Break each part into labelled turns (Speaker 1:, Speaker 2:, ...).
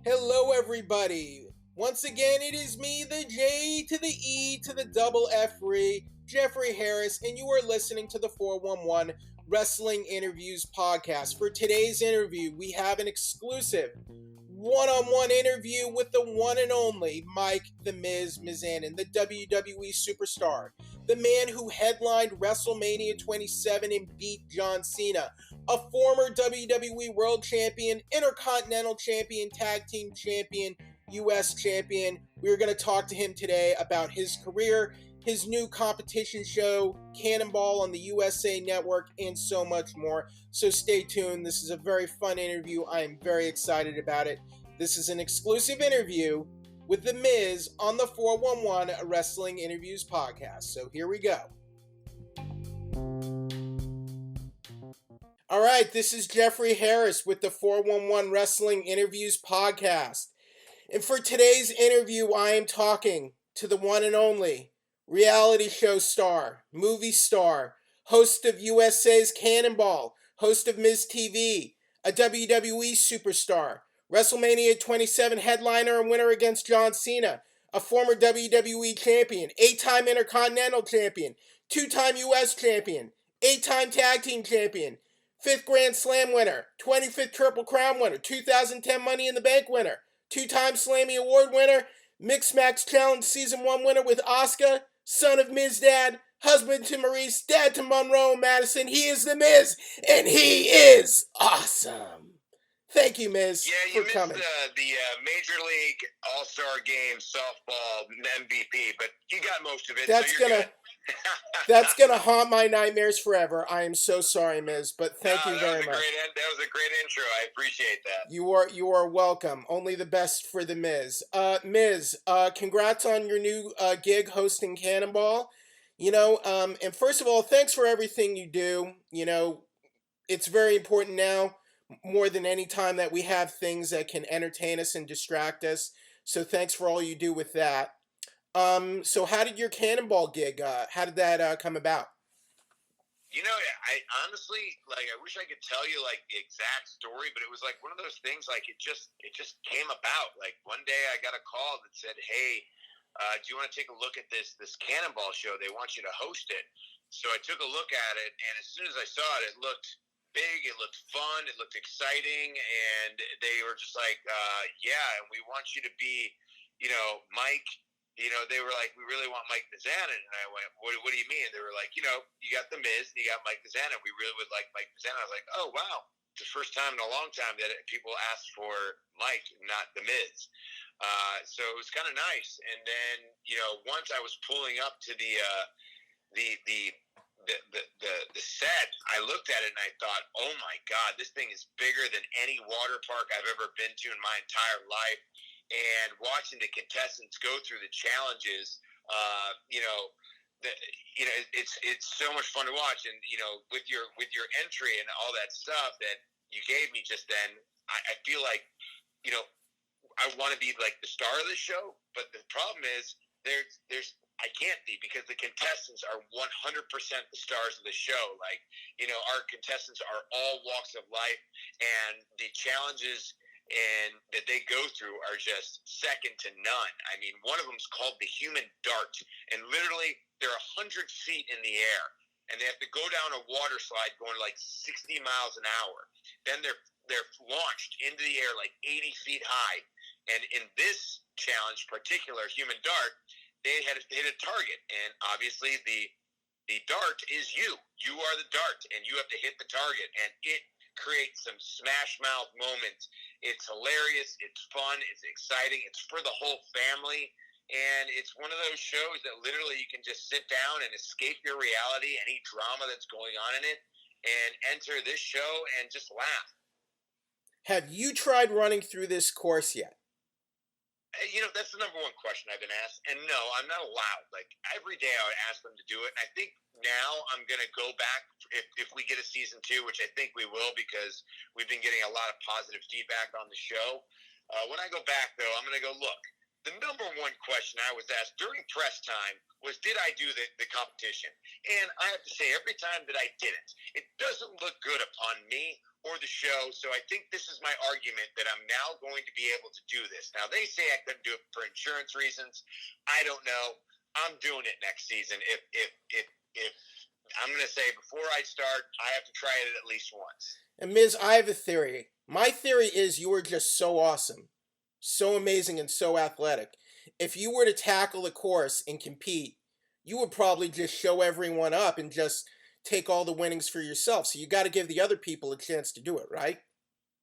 Speaker 1: Hello, everybody. Once again, it is me, the J to the E to the double F-ree, Jeffrey Harris, and you are listening to the 411 Wrestling Interviews podcast. For today's interview, we have an exclusive one-on-one interview with the one and only Mike the Miz Miz's, the WWE superstar, the man who headlined WrestleMania 27 and beat John Cena, a former WWE World Champion, Intercontinental Champion, Tag Team Champion, US Champion. We're going to talk to him today about his career, his new competition show, Cannonball on the USA Network, and so much more. So stay tuned. This is a very fun interview. I am very excited about it. This is an exclusive interview with The Miz on the 411 Wrestling Interviews podcast. So here we go. All right, this is Jeffrey Harris with the 411 Wrestling Interviews podcast. And for today's interview, I am talking to the one and only reality show star, movie star, host of USA's Cannonball, host of Miz TV, a WWE superstar, WrestleMania 27 headliner and winner against John Cena, a former WWE champion, 8-time Intercontinental champion, 2-time US champion, 8-time Tag Team champion, 5th Grand Slam winner, 25th Triple Crown winner, 2010 Money in the Bank winner, 2-time Slammy Award winner, Mixed Match Challenge Season 1 winner with Asuka, son of Miz Dad, husband to Maurice, dad to Monroe and Madison. He is the Miz, and he is awesome. Thank you, Miz,
Speaker 2: for
Speaker 1: coming.
Speaker 2: Yeah, you missed the Major League All-Star Game softball MVP, but you got most of it,
Speaker 1: That's gonna haunt my nightmares forever. I am so sorry, Miz, but thank you very much.
Speaker 2: That was a great intro. I appreciate that.
Speaker 1: You are welcome. Only the best for the Miz. Miz, congrats on your new gig hosting Cannonball. And first of all, thanks for everything you do. It's very important now, more than any time, that we have things that can entertain us and distract us. So thanks for all you do with that. So how did your Cannonball gig, how did that come about?
Speaker 2: I honestly, I wish I could tell you, the exact story, but it was, one of those things, it just came about. One day I got a call that said, hey, do you want to take a look at this Cannonball show? They want you to host it. So I took a look at it, and as soon as I saw it, it looked big, it looked fun, it looked exciting, and they were just yeah, and we want you to be, Mike. They were like, we really want Mike Mizanin. And I went, what do you mean? They were like, you got The Miz and you got Mike Mizanin. We really would like Mike Mizanin. I was like, oh, wow. It's the first time in a long time that people asked for Mike, not The Miz. So it was kind of nice. And then, once I was pulling up to the set, I looked at it and I thought, oh my God, this thing is bigger than any water park I've ever been to in my entire life. And watching the contestants go through the challenges, it's so much fun to watch. And with your entry and all that stuff that you gave me just then, I feel like I want to be like the star of the show. But the problem is I can't be, because the contestants are 100% the stars of the show. Our contestants are all walks of life, and the challenges and that they go through are just second to none. I mean, one of them is called the human dart, and literally they're 100 feet in the air, and they have to go down a water slide going 60 miles an hour. Then they're launched into the air 80 feet high, and in this challenge, particular human dart, they had to hit a target, and obviously the dart is you. You are the dart, and you have to hit the target, and it creates some smash mouth moments. It's hilarious, it's fun, it's exciting, it's for the whole family, and it's one of those shows that literally you can just sit down and escape your reality, any drama that's going on in it, and enter this show and just laugh.
Speaker 1: Have you tried running through this course yet?
Speaker 2: That's the number one question I've been asked. And no, I'm not allowed. Every day I would ask them to do it. And I think now I'm going to go back if we get a season 2, which I think we will, because we've been getting a lot of positive feedback on the show. When I go back, though, I'm going to go, look, the number one question I was asked during press time was, did I do the competition? And I have to say, every time that I didn't, it doesn't look good upon me or the show. So I think this is my argument that I'm now going to be able to do this. Now, they say I couldn't do it for insurance reasons. I don't know. I'm doing it next season. If I'm going to say, before I start, I have to try it at least once.
Speaker 1: And Miz, I have a theory. My theory is you are just so awesome, so amazing, and so athletic. If you were to tackle the course and compete, you would probably just show everyone up and just take all the winnings for yourself. So you got to give the other people a chance to do it, right?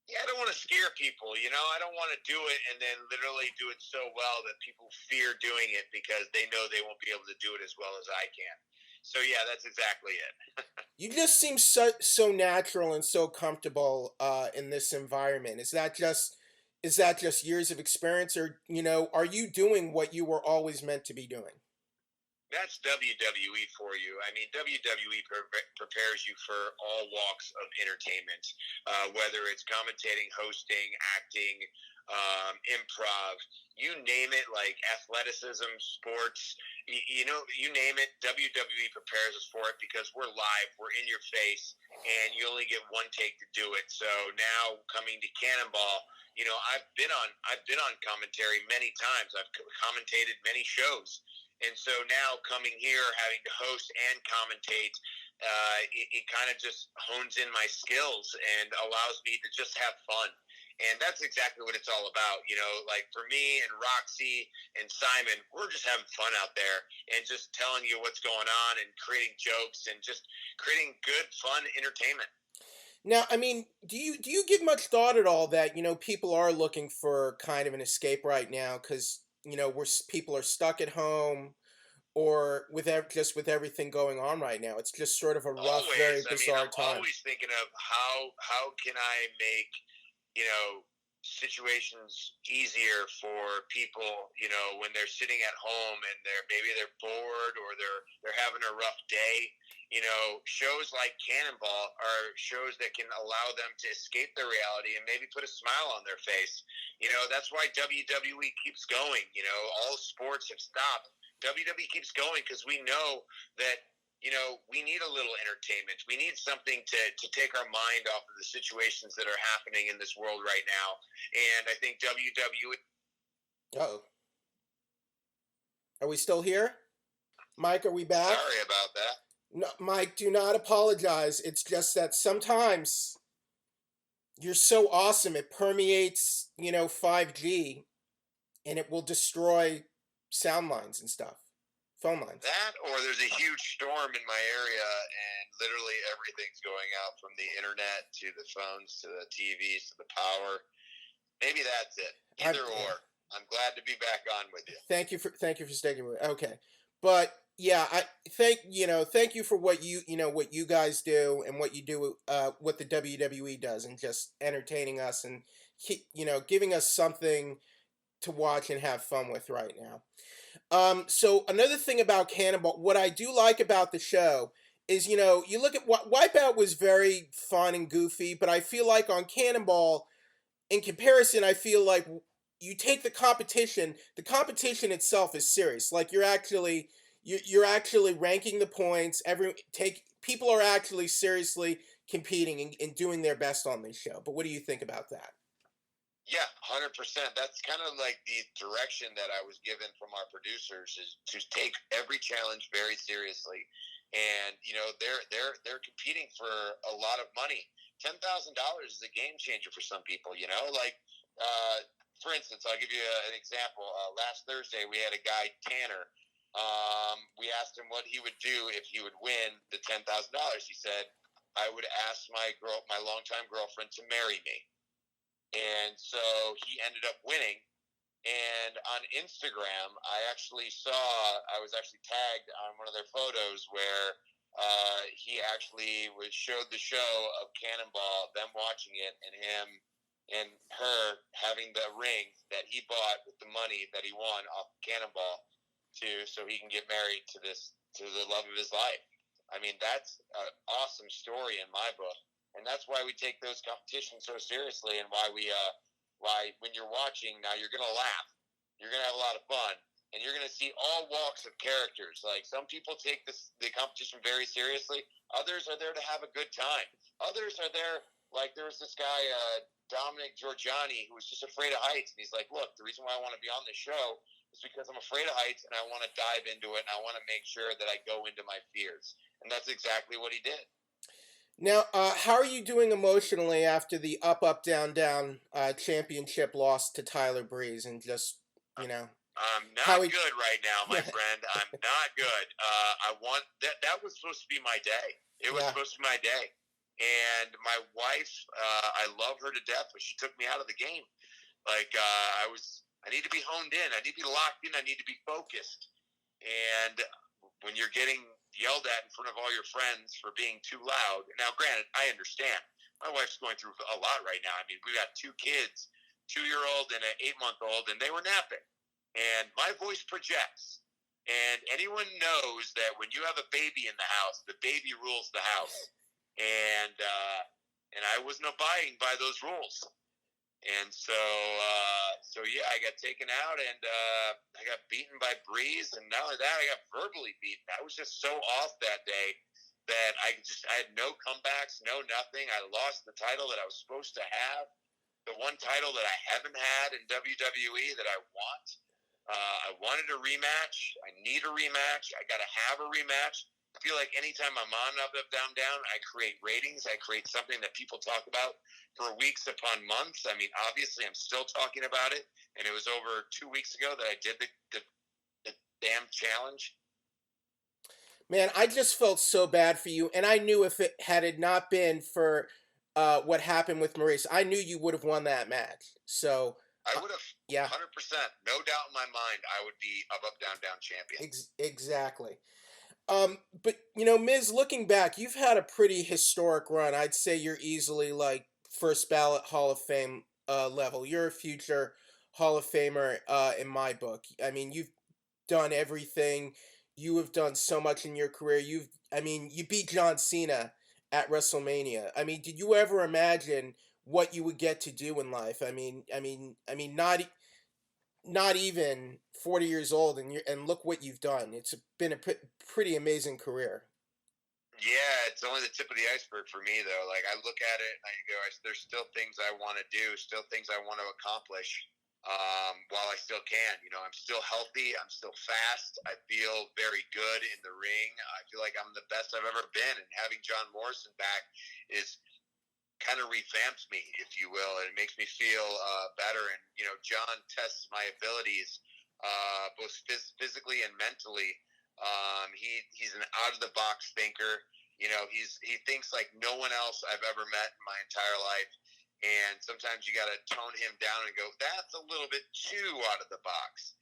Speaker 2: Yeah, I don't want to scare people, you know. I don't want to do it and then literally do it so well that people fear doing it because they know they won't be able to do it as well as I can. So yeah, that's exactly it.
Speaker 1: You just seem so natural and so comfortable in this environment. Is that just years of experience, or are you doing what you were always meant to be doing?
Speaker 2: That's WWE for you. I mean, WWE prepares you for all walks of entertainment, whether it's commentating, hosting, acting, improv, you name it, like athleticism, sports, you name it. WWE prepares us for it because we're live, we're in your face, and you only get one take to do it. So now coming to Cannonball, I've been on commentary many times. I've commentated many shows. And so now coming here, having to host and commentate, it kind of just hones in my skills and allows me to just have fun. And that's exactly what it's all about. Like for me and Roxy and Simon, we're just having fun out there and just telling you what's going on and creating jokes and just creating good, fun entertainment.
Speaker 1: Now, I mean, do you give much thought at all that people are looking for kind of an escape right now because people are stuck at home, or just with everything going on right now? It's just sort of a rough, very
Speaker 2: Always. I mean,
Speaker 1: bizarre
Speaker 2: I'm
Speaker 1: time.
Speaker 2: always thinking of how can I make situations easier for people, when they're sitting at home and maybe they're bored or they're having a rough day. Shows like Cannonball are shows that can allow them to escape their reality and maybe put a smile on their face. That's why WWE keeps going. All sports have stopped. WWE keeps going because we know that we need a little entertainment. We need something to take our mind off of the situations that are happening in this world right now. And I think WWE.
Speaker 1: Uh-oh. Are we still here? Mike, are we back?
Speaker 2: Sorry about that.
Speaker 1: No, Mike, do not apologize. It's just that sometimes you're so awesome, it permeates, 5G, and it will destroy sound lines and stuff. Phone lines.
Speaker 2: That, or there's a huge storm in my area, and literally everything's going out from the internet to the phones to the TVs to the power. Maybe that's it. Either or. I'm glad to be back on with you.
Speaker 1: Thank you for sticking with it. Okay, but yeah, I thank you for what what you guys do and what you do, what the WWE does, and just entertaining us and giving us something to watch and have fun with right now. So another thing about Cannonball, what I do like about the show is, you look at Wipeout was very fun and goofy, but I feel like on Cannonball, in comparison, I feel like you take the competition itself is serious. Like you're actually ranking the points. People are actually seriously competing and doing their best on this show. But what do you think about that?
Speaker 2: Yeah, 100%. That's kind of like the direction that I was given from our producers, is to take every challenge very seriously. And they're competing for a lot of money. $10,000 is a game changer for some people. For instance, I'll give you an example. Last Thursday, we had a guy, Tanner. We asked him what he would do if he would win the $10,000. He said, "I would ask my longtime girlfriend to marry me." And so he ended up winning. And on Instagram, I was actually tagged on one of their photos where he actually showed the show of Cannonball, them watching it, and him and her having the ring that he bought with the money that he won off Cannonball so he can get married to the love of his life. I mean, that's an awesome story in my book. And that's why we take those competitions so seriously, and why when you're watching now, you're going to laugh. You're going to have a lot of fun. and you're going to see all walks of characters. Like, some people take the competition very seriously. Others are there to have a good time. Others are there, like there was this guy, Dominic Giorgiani, who was just afraid of heights. And he's like, look, the reason why I want to be on this show is because I'm afraid of heights, and I want to dive into it, and I want to make sure that I go into my fears. And that's exactly what he did.
Speaker 1: Now, how are you doing emotionally after the Down, Down championship loss to Tyler Breeze, and just, you know,
Speaker 2: I'm not good right now, my friend. I'm not good. I want that was supposed to be my day. It was supposed to be my day. And my wife, I love her to death, but she took me out of the game. Like, I need to be honed in. I need to be locked in. I need to be focused. And when you're getting yelled at in front of all your friends for being too loud, now granted, I understand. My wife's going through a lot right now. I mean, we got 2 kids, 2-year-old and an 8-month-old, and they were napping. And my voice projects. And anyone knows that when you have a baby in the house, the baby rules the house. And I wasn't abiding by those rules. And so yeah, I got taken out, and I got beaten by Breeze, and not only that, I got verbally beaten. I was just so off that day that I had no comebacks, no nothing. I lost the title that I was supposed to have, the one title that I haven't had in WWE that I want. I wanted a rematch. I need a rematch. I got to have a rematch. I feel like anytime I'm on UpUpDownDown, I create ratings. I create something that people talk about for weeks upon months. I mean, obviously, I'm still talking about it, and it was over 2 weeks ago that I did the damn challenge.
Speaker 1: Man, I just felt so bad for you, and I knew if it not been for what happened with Maurice, I knew you would have won that match. So
Speaker 2: I would have, 100%, no doubt in my mind, I would be UpUpDownDown champion.
Speaker 1: Exactly. But you know, Miz, looking back, you've had a pretty historic run. I'd say you're easily like first ballot Hall of Fame level. You're a future Hall of Famer in my book. I mean, you've done everything. You have done so much in your career. You beat John Cena at WrestleMania. I mean, did you ever imagine what you would get to do in life? Not even 40 years old, and look what you've done. It's been a pretty amazing career.
Speaker 2: Yeah, it's only the tip of the iceberg for me, though. Like, I look at it and I go, there's still things I want to do, still things I want to accomplish while I still can. You know, I'm still healthy. I'm still fast. I feel very good in the ring. I feel like I'm the best I've ever been. And having John Morrison back is kind of revamps me, if you will, and it makes me feel better. And, you know, John tests my abilities both physically and mentally. He's an out-of-the-box thinker. You know, he thinks like no one else I've ever met in my entire life. And sometimes you got to tone him down and go, that's a little bit too out of the box.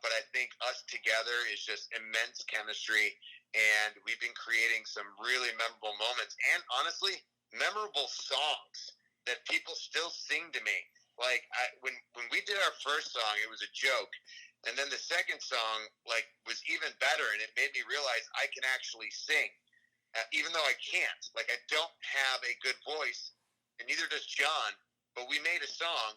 Speaker 2: But I think us together is just immense chemistry, and we've been creating some really memorable moments and, honestly, memorable songs that people still sing to me. Like, when we did our first song, it was a joke. And then the second song, like, was even better, and it made me realize I can actually sing, even though I can't. Like, I don't have a good voice, and neither does John, but we made a song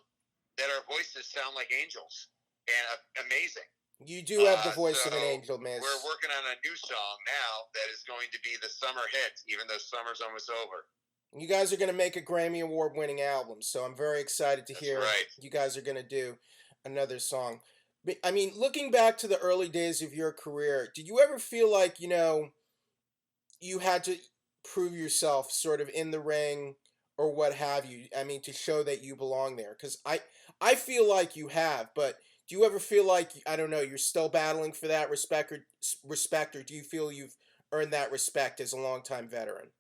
Speaker 2: that our voices sound like angels, and amazing.
Speaker 1: You do have the voice of an angel, Miz.
Speaker 2: We're working on a new song now that is going to be the summer hit, even though summer's almost over.
Speaker 1: You guys are going to make a Grammy Award-winning album, so I'm very excited to hear you guys are going to do another song. I mean, looking back to the early days of your career, did you ever feel like, you know, you had to prove yourself sort of in the ring or what have you? I mean, to show that you belong there? Because I feel like you have, but do you ever feel like, I don't know, you're still battling for that respect, or do you feel you've earned that respect as a longtime veteran?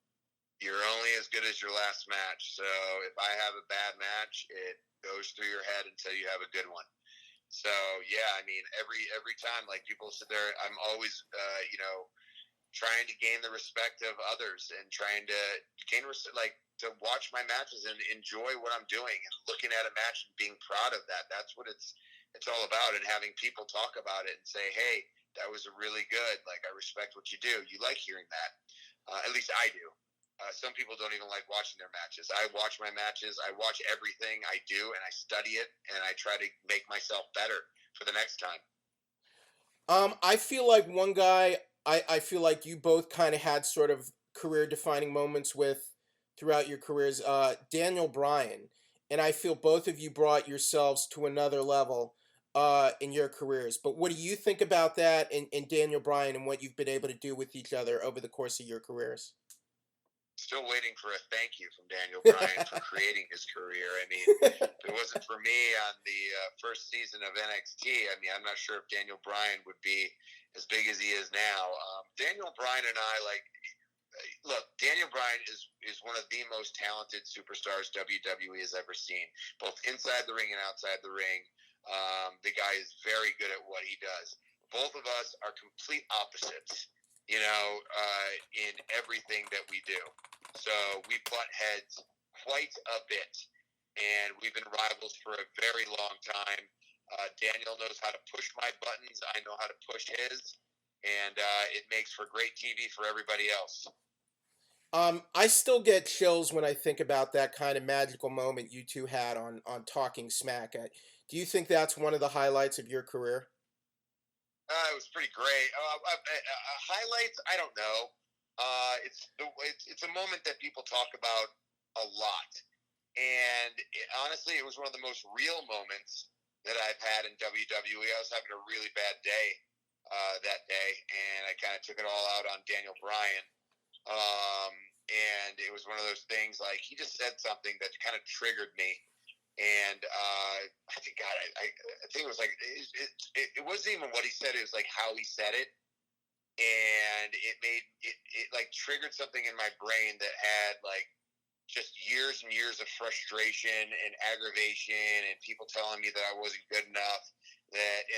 Speaker 2: You're only as good as your last match. So if I have a bad match, it goes through your head until you have a good one. So yeah, I mean, every time, like, people sit there, I'm always, you know, trying to gain the respect of others and trying to gain like to watch my matches and enjoy what I'm doing and looking at a match and being proud of that. That's what it's all about. And having people talk about it and say, hey, that was really good. Like, I respect what you do. You like hearing that. At least I do. Some people don't even like watching their matches. I watch my matches. I watch everything I do, and I study it, and I try to make myself better for the next time.
Speaker 1: I feel like one guy I feel like you both kind of had sort of career defining moments with throughout your careers, Daniel Bryan. And I feel both of you brought yourselves to another level in your careers. But what do you think about that and Daniel Bryan and what you've been able to do with each other over the course of your careers?
Speaker 2: Still waiting for a thank you from Daniel Bryan for creating his career. I mean, if it wasn't for me on the first season of NXT, I mean, I'm not sure if Daniel Bryan would be as big as he is now. Daniel Bryan and I, like, look, Daniel Bryan is one of the most talented superstars WWE has ever seen, both inside the ring and outside the ring. The guy is very good at what he does. Both of us are complete opposites, in everything that we do. So we butt heads quite a bit, and we've been rivals for a very long time. Daniel knows how to push my buttons. I know how to push his, and it makes for great TV for everybody else.
Speaker 1: I still get chills when I think about that kind of magical moment you two had on Talking Smack. Do you think that's one of the highlights of your career?
Speaker 2: It was pretty great. Highlights? I don't know. It's a moment that people talk about a lot, and honestly, it was one of the most real moments that I've had in WWE. I was having a really bad day that day, and I kind of took it all out on Daniel Bryan. And it was one of those things like he just said something that kind of triggered me. And I think, God, I think it was like it wasn't even what he said. It was like how he said it, and it like triggered something in my brain that had like just years and years of frustration and aggravation, and people telling me that I wasn't good enough.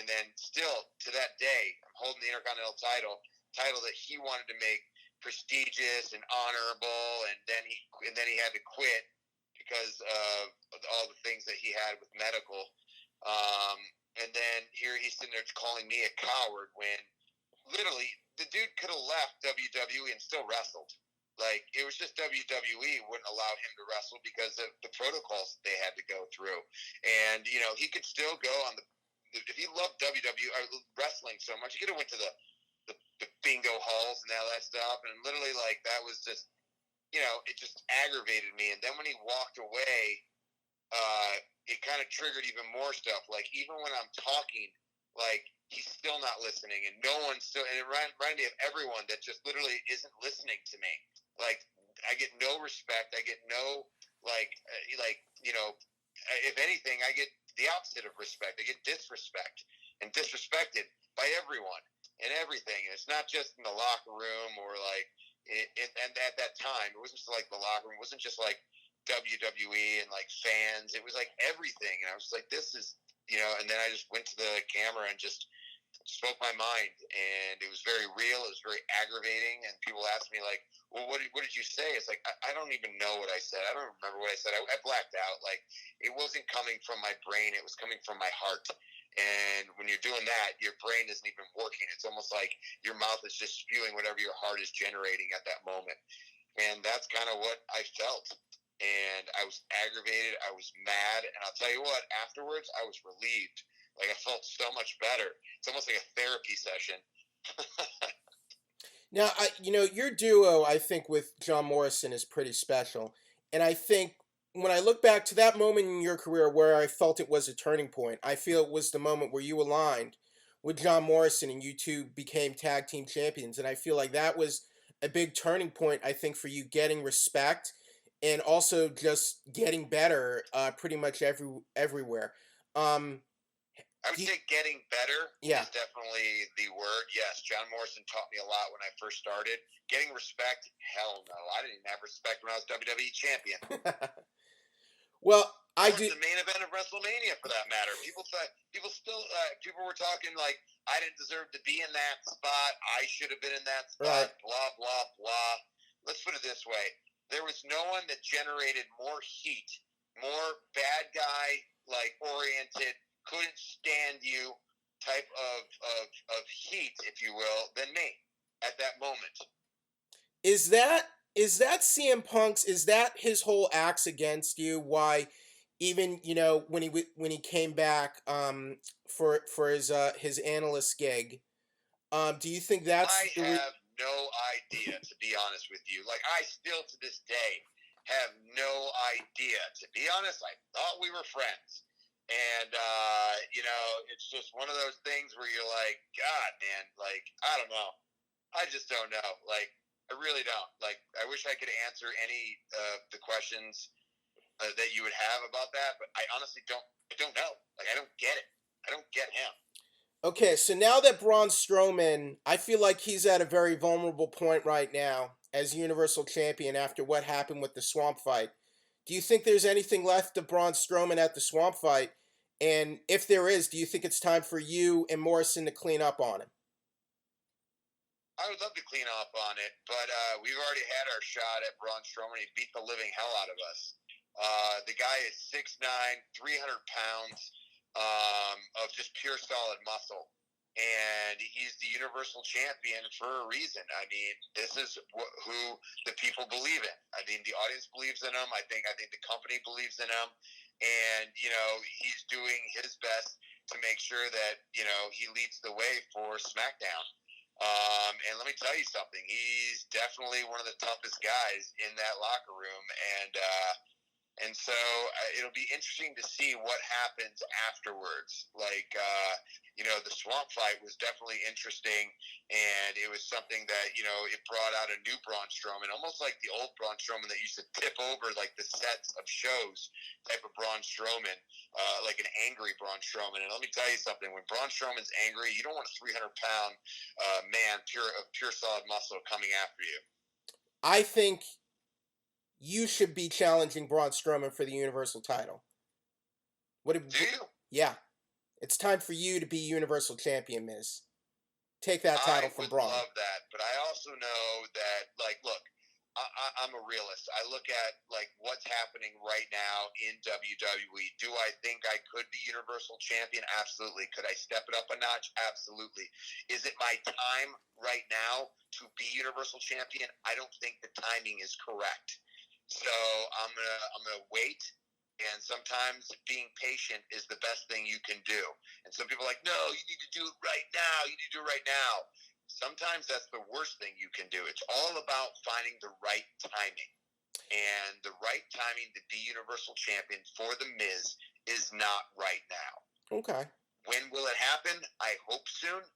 Speaker 2: And then still to that day, I'm holding the Intercontinental title that he wanted to make prestigious and honorable, and then he had to quit because of all the things that he had with medical. And then here he's sitting there calling me a coward when literally the dude could have left WWE and still wrestled. Like, it was just WWE wouldn't allow him to wrestle because of the protocols they had to go through. And, he could still go on if he loved WWE or wrestling so much, he could have went to the bingo halls and all that stuff. And literally, like, that was just, it just aggravated me. And then when he walked away, it kind of triggered even more stuff. Like, even when I'm talking, like, he's still not listening, and no one's still. And it reminded me of everyone that just literally isn't listening to me. Like, I get no respect. I get no if anything, I get the opposite of respect. I get disrespect and disrespected by everyone and everything. And it's not just in the locker room or like. And at that time, it wasn't just like the locker room. It wasn't just like WWE and like fans. It was like everything. And I was like, this is, and then I just went to the camera and just spoke my mind. And it was very real. It was very aggravating. And people asked me like, well, what did you say? It's like, I don't even know what I said. I don't remember what I said. I blacked out. Like, it wasn't coming from my brain. It was coming from my heart. And when you're doing that, your brain isn't even working. It's almost like your mouth is just spewing whatever your heart is generating at that moment. And that's kind of what I felt. And I was aggravated. I was mad. And I'll tell you what, afterwards, I was relieved. Like, I felt so much better. It's almost like a therapy session.
Speaker 1: Now, your duo, I think, with John Morrison is pretty special. And I think when I look back to that moment in your career where I felt it was a turning point, I feel it was the moment where you aligned with John Morrison and you two became tag team champions. And I feel like that was a big turning point, I think, for you getting respect and also just getting better pretty much everywhere. Um,
Speaker 2: I would say getting better
Speaker 1: yeah.
Speaker 2: is definitely the word. Yes, John Morrison taught me a lot when I first started. Getting respect, hell no. I didn't have respect when I was WWE champion.
Speaker 1: Well, I
Speaker 2: was
Speaker 1: do.
Speaker 2: The main event of WrestleMania, for that matter. People were talking like I didn't deserve to be in that spot. I should have been in that spot. Right. Blah blah blah. Let's put it this way: there was no one that generated more heat, more bad guy oriented, couldn't stand you type of heat, if you will, than me at that moment.
Speaker 1: Is that CM Punk's? Is that his whole acts against you? Why, even when he came back for his analyst gig, Do you think that's
Speaker 2: I have no idea, to be honest with you. Like, I still to this day have no idea. To be honest, I thought we were friends. And, it's just one of those things where you're like, God, man, like, I don't know. I just don't know. Like, I really don't. Like, I wish I could answer any of the questions that you would have about that, but I honestly don't. I don't know. Like, I don't get it. I don't get him.
Speaker 1: okay? So now that Braun Strowman, I feel like he's at a very vulnerable point right now as Universal Champion after what happened with the Swamp Fight. Do you think there's anything left of Braun Strowman at the Swamp Fight? And if there is, do you think it's time for you and Morrison to clean up on him?
Speaker 2: I would love to clean up on it, but we've already had our shot at Braun Strowman. He beat the living hell out of us. The guy is 6'9", 300 pounds of just pure solid muscle. And he's the Universal Champion for a reason. I mean, this is who the people believe in. I mean, the audience believes in him. I think the company believes in him. And, he's doing his best to make sure that, he leads the way for SmackDown. And let me tell you something. He's definitely one of the toughest guys in that locker room. And so it'll be interesting to see what happens afterwards. Like, the Swamp Fight was definitely interesting, and it was something that, it brought out a new Braun Strowman, almost like the old Braun Strowman that used to tip over, like, the sets of shows type of Braun Strowman, like an angry Braun Strowman. And let me tell you something. When Braun Strowman's angry, you don't want a 300-pound man, pure solid muscle coming after you.
Speaker 1: I think you should be challenging Braun Strowman for the Universal title.
Speaker 2: Do you?
Speaker 1: Yeah. It's time for you to be Universal Champion, Miz. Take that title from Braun.
Speaker 2: I would love that, but I also know that, like, look, I'm a realist. I look at, like, what's happening right now in WWE. Do I think I could be Universal Champion? Absolutely. Could I step it up a notch? Absolutely. Is it my time right now to be Universal Champion? I don't think the timing is correct. So I'm gonna wait, and sometimes being patient is the best thing you can do. And some people are like, no, you need to do it right now. You need to do it right now. Sometimes that's the worst thing you can do. It's all about finding the right timing. And the right timing to be Universal Champion for The Miz is not right now.
Speaker 1: Okay.
Speaker 2: When will it happen? I hope soon.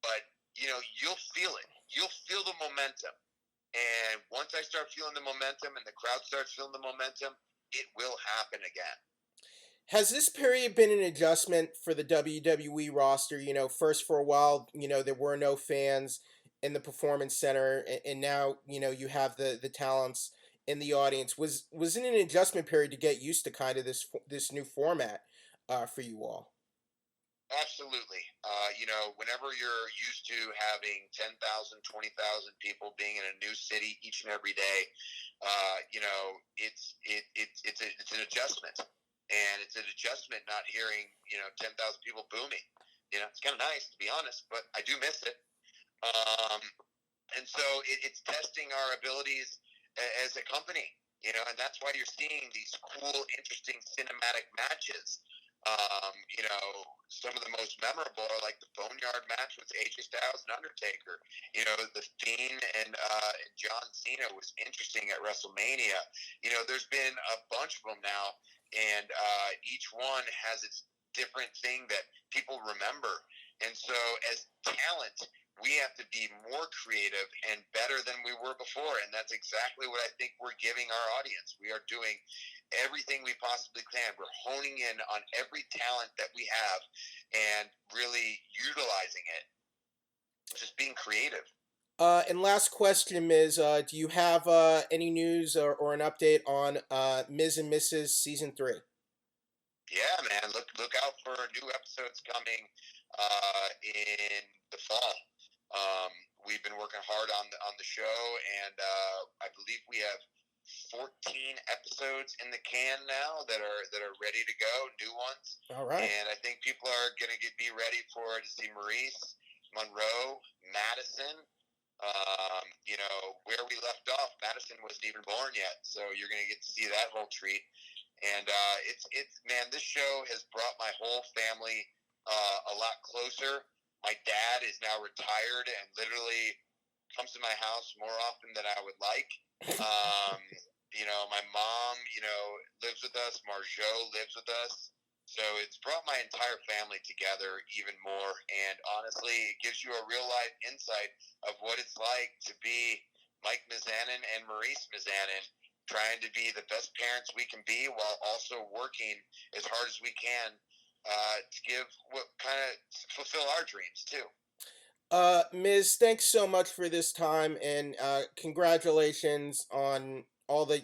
Speaker 2: But, you'll feel it. You'll feel the momentum. And once I start feeling the momentum and the crowd starts feeling the momentum, it will happen again.
Speaker 1: Has this period been an adjustment for the WWE roster? First for a while, there were no fans in the Performance Center, and now, you have the talents in the audience. Was it an adjustment period to get used to kind of this new format for you all?
Speaker 2: Absolutely. Whenever you're used to having 10,000, 20,000 people being in a new city each and every day, it's an adjustment, and it's an adjustment not hearing 10,000 people booming. It's kind of nice, to be honest, but I do miss it. And so it's testing our abilities as a company, and that's why you're seeing these cool, interesting cinematic matches. Some of the most memorable are like the Boneyard match with AJ Styles and Undertaker. The Fiend and John Cena was interesting at WrestleMania. There's been a bunch of them now, and each one has its different thing that people remember. And so as talent, we have to be more creative and better than we were before. And that's exactly what I think we're giving our audience. We are doing everything we possibly can. We're honing in on every talent that we have and really utilizing it. Just being creative.
Speaker 1: And last question, Miz, do you have any news or an update on Miz and Mrs. Season 3?
Speaker 2: Yeah, man. Look out for new episodes coming in the fall. We've been working hard on the show, and I believe we have 14 episodes in the can now that are ready to go, new ones.
Speaker 1: All right.
Speaker 2: And I think people are going to be ready to see Maurice, Monroe, Madison. Where we left off, Madison wasn't even born yet, so you're going to get to see that whole treat. And it's man, this show has brought my whole family a lot closer. My dad is now retired and literally comes to my house more often than I would like. My mom, lives with us. Marjo lives with us. So it's brought my entire family together even more. And honestly, it gives you a real life insight of what it's like to be Mike Mizanin and Maurice Mizanin, trying to be the best parents we can be while also working as hard as we can to give what kind of fulfill our dreams too.
Speaker 1: Miz, thanks so much for this time, and congratulations on all the,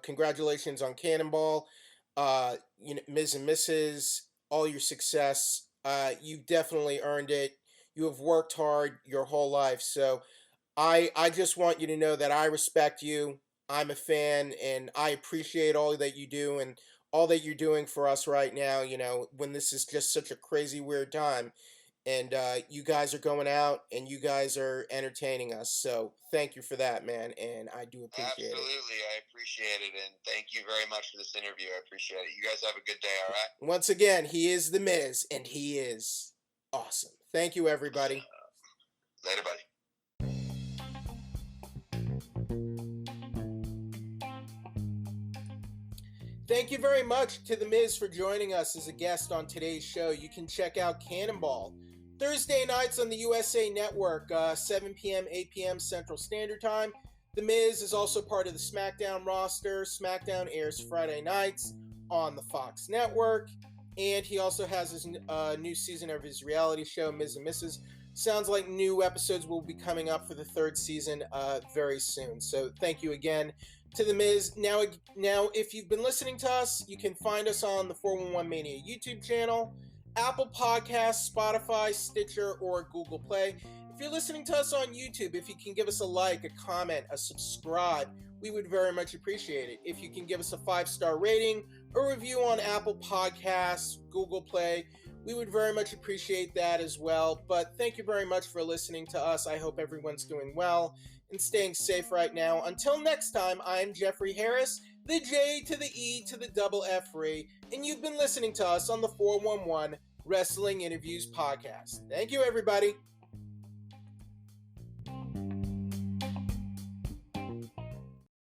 Speaker 1: congratulations on Cannonball, Miz and Mrs, all your success. You've definitely earned it. You have worked hard your whole life, so I just want you to know that I respect you. I'm a fan, and I appreciate all that you do and all that you're doing for us right now. When this is just such a crazy, weird time, and you guys are going out and you guys are entertaining us. So thank you for that, man, and I do appreciate it.
Speaker 2: Absolutely, I appreciate it, and thank you very much for this interview. I appreciate it. You guys have a good day, all right?
Speaker 1: Once again, he is the Miz, and he is awesome. Thank you, everybody.
Speaker 2: Later, buddy.
Speaker 1: Thank you very much to The Miz for joining us as a guest on today's show. You can check out Cannonball Thursday nights on the USA Network, 7 p.m., 8 p.m. Central Standard Time. The Miz is also part of the SmackDown roster. SmackDown airs Friday nights on the Fox Network. And he also has his new season of his reality show, Miz and Mrs. Sounds like new episodes will be coming up for the third season very soon. So thank you again to The Miz. Now, if you've been listening to us, you can find us on the 411 Mania YouTube channel, Apple Podcasts, Spotify, Stitcher, or Google Play. If you're listening to us on YouTube, if you can give us a like, a comment, a subscribe, we would very much appreciate it. If you can give us a 5-star rating, a review on Apple Podcasts, Google Play, we would very much appreciate that as well. But thank you very much for listening to us. I hope everyone's doing well and staying safe right now. Until next time, I'm Jeffrey Harris, the J to the E to the double F free, and you've been listening to us on the 411 Wrestling Interviews Podcast. Thank you, everybody.